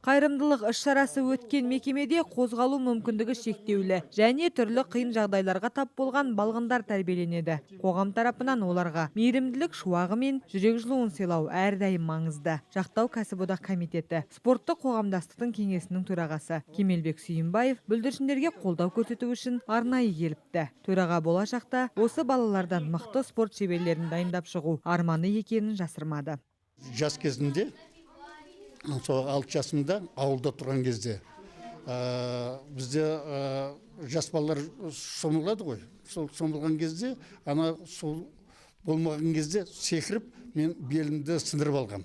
Қайырымдылық іс-шарасы өткен мекемеде қозғалу мүмкіндігі шектеулі және түрлі қиын жағдайларға тап болған балғындар тәрбиеленеді. Қоғам тарапынан оларға мейірімділік шуағы мен жүрек жылуын сыйлау әрдайым маңызды. Жақтау кәсіподақ комитеті спортты қоғамдастықтың кеңесінің төрағасы Кемелбек Сүйінбаев бүлдіршіндерге қолдау көрсету үшін арнайы келіпті. Төраға болашақта осы балалардан мықты спорт шеберлерін дайындап шығу арманы екенін жасырмады. Жас кезінде, сол 6 жасымда ауылда тұрған кезде бізде жас балалар шомылады ғой. Сол шомылған кезде, сол болмаған кезде секіріп, мен белімді сындырып алғам.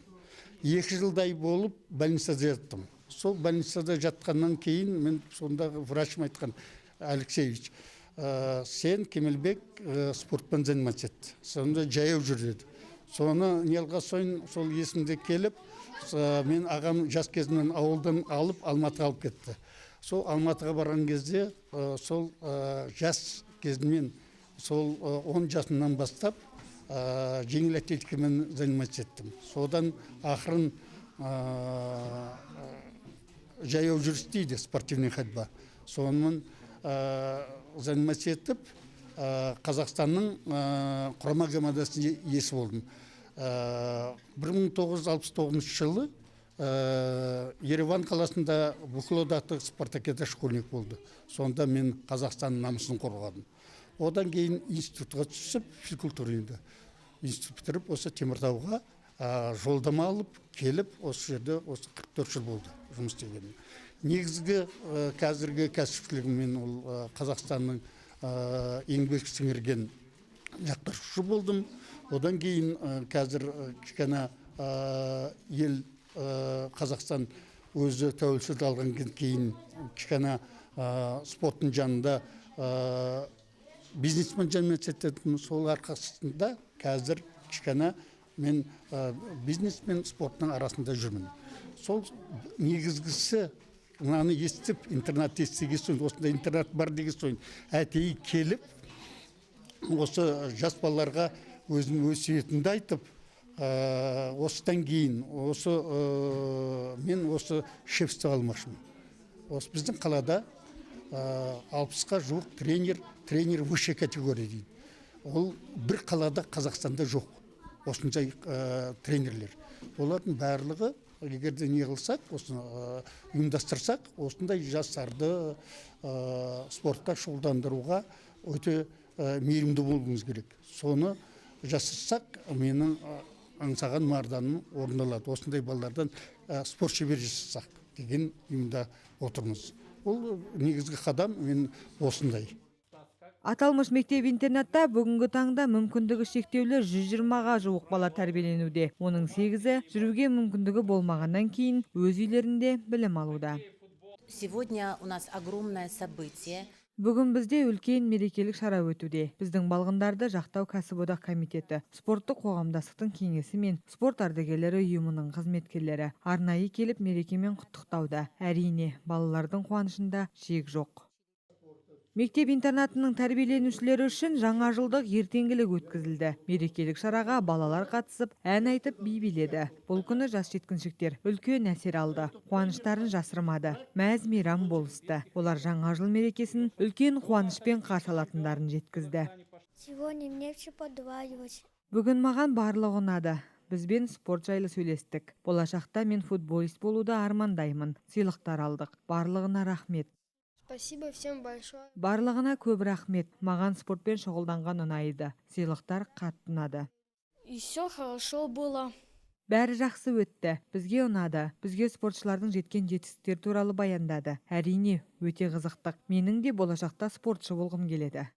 2 жылдай болып больницада жаттым. Сол больницада жатқаннан кейін мен сондағы врачым айтқан: Алексеевич, сен, Кемелбек, спортпен заниматься ет. Сонда жаяу жүр деді. Соны нелға сойын сол есімде келіп, мен ағам жас кезімнен ауылдан алып Алматыға алып кетті. Сол Алматыға барған кезде, сол жас кезімнен, сол 10 жасымнан бастап жеңіл атлетикамен заниматься еттім. Содан ақырын жаяу жүріс дейді, спортивный ходьба. Сонымен заниматься етіп, Қазақстанның құрама командасына есі болдым. 1969 жылы Ереван қаласында бүкілодақтық спартакиада школьник болды. Сонда мен Қазақстанның намысын қорғадым. Одан кейін институтқа түсіп, физкультурында институт бітіріп, осы Теміртауға жолдама алып, келіп, осы жерде 44 жыл болды жұмыс істегенім. Негізгі қазіргі кәсіпшілігіммен ол Қазақстанның еңбек сіңірген жақтаушы болдым. Одан кейін қазір кішкене ел Қазақстан өзі тәуелсіздік алған кейін кішкене спорттың жанында бизнесмен жанымен ететін. Сол арқасында қазір кішкене мен бизнесмен спорттың арасында жүрмін. Сол негізгісі мынаны естіп, интернет естіге соң, осында интернет бар деген соң, әтейі келіп, осы жас балаларға өзінің өсиетімді айтып, осыдан кейін мен осы шефство алмақшымын. Осы біздің қалада 60-қа жуық тренер высшей категория дейді. Ол бір қалада Қазақстанда жоқ, осындай тренерлер. Олардың барлығы, егерде не қылсақ, осыны ұйымдастырсақ, осындай жастарды спортқа шұғылдандыруға өте мейірімді болуымыз керек. Соны жасырсақ, менің аңсаған марданым орындалады. Осындай балалардан спорт шебер жасасақ деген ұйымда отырмыз. Ол негізгі қадам мен осындай. Аталмыш мектеп-интернатта бүгінгі таңда мүмкіндігі шектеулі 120-ға жуық бала тәрбиеленуде. Оның 8-і жүруге мүмкіндігі болмағаннан кейін өз үйлерінде білім алуда. Сегодня у нас огромное событие. Бүгін бізде үлкен мерекелік шара өтуде. Біздің балғындарды Жақтау кәсіподақ комитеті, спорттық қоғамдастықтың кеңесі мен спорт ардагерлері ұйымының қызметкерлері арнайы келіп мерекемен құттықтауда. Әрине, балалардың қуанышында шек жоқ. Мектеп-интернатының тәрбиеленушілері үшін жаңа жылдық ертеңгілік өткізілді. Мерекелік шараға балалар қатысып, ән айтып би биледі. Бұл күні жас жеткіншектер үлкен әсер алды. Қуаныштарын жасырмады. Мәз-мейрам болысты. Олар жаңа жыл мерекесін үлкен қуанышпен қарсы алатындарын жеткізді. Бүгін маған барлығы ұнады. Бізбен спорт жайлы сөйлестік. Болашақта мен футболист болуды армандаймын. Сыйлықтар алдық. Барлығына рахмет. Спасибо всем большое. Барлығына көп рахмет. Маған спортпен шұғылданған ұнайды. Сыйлықтар қатты ұнады. И все хорошо было. Бәрі жақсы өтті. Бізге ұнады. Бізге спортшылардың жеткен жетістіктер туралы баяндады. Әрине, өте қызықтық. Менің де болашақта спортшы болғым келеді.